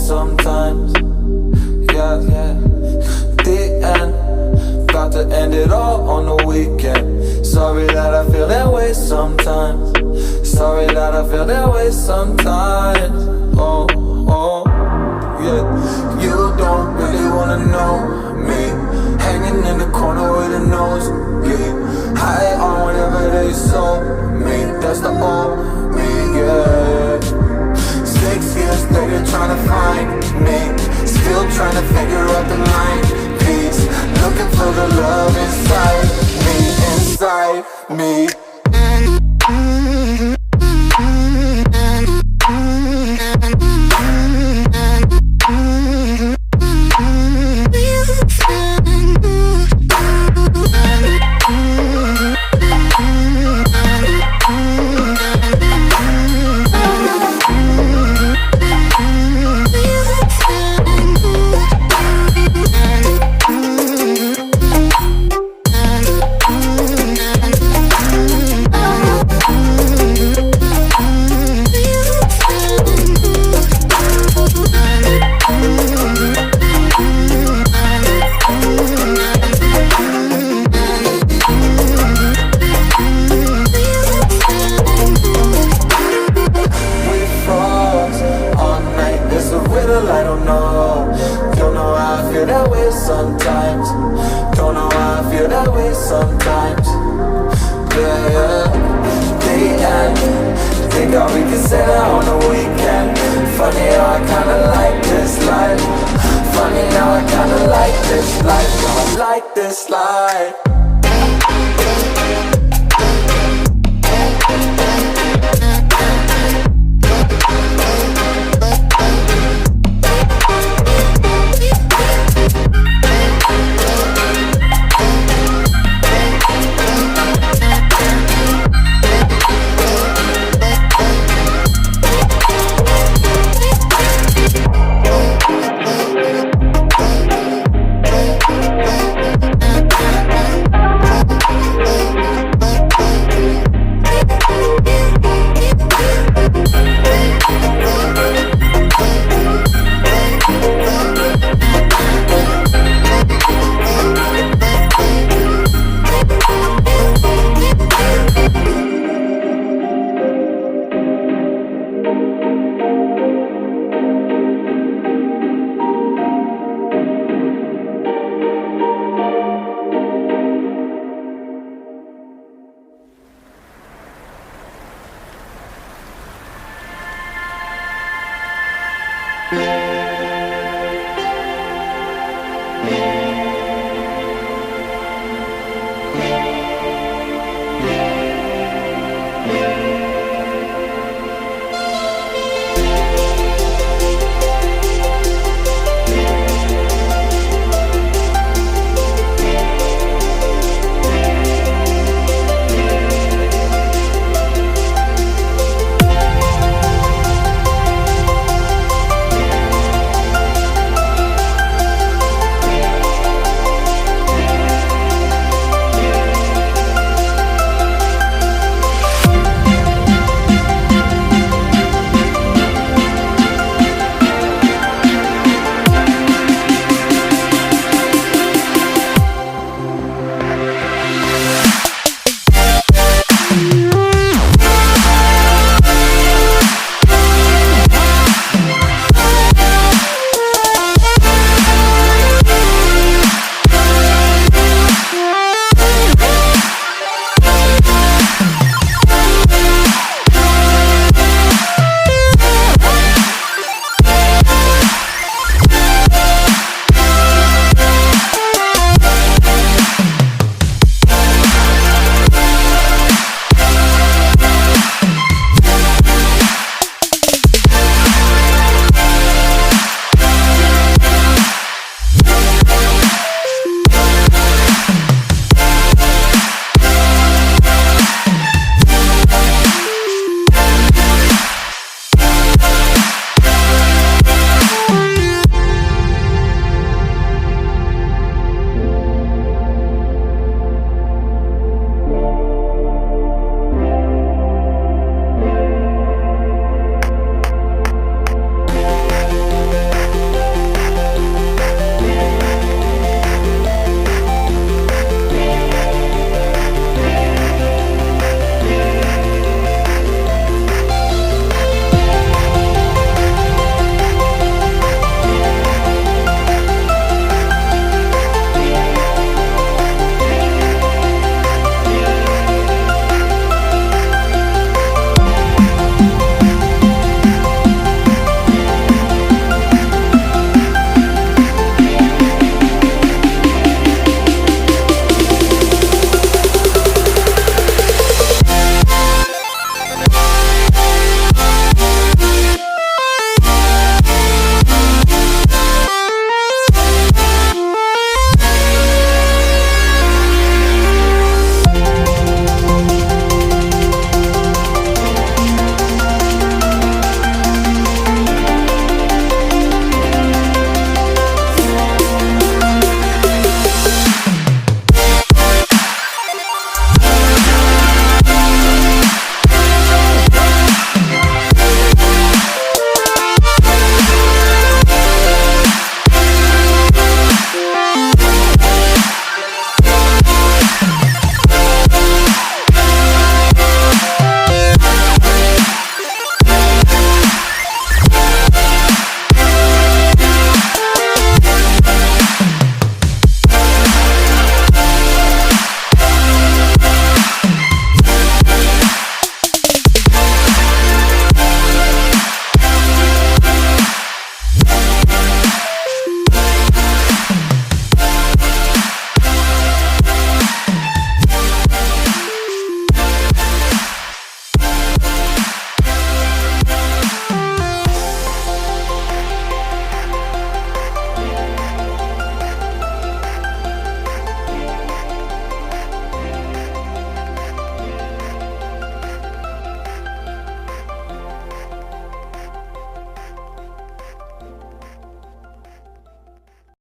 sometimes. Yeah, yeah. The end, about to end it all on the weekend. Sorry that I feel that way sometimes. Sorry that I feel that way sometimes. Oh, oh, yeah. You don't really wanna know me, hanging in the corner with a nosebleed, high on whatever they sold me. That's the old me, yeah. 6 years later trying to find me, still trying to figure out the mind piece, looking for the love inside me, inside me. I don't know how I feel that way sometimes. Don't know how I feel that way sometimes. Yeah, yeah. The end, think how we can say that on the weekend. Funny how I kinda like this life. Funny how I kinda like this life. I like this life.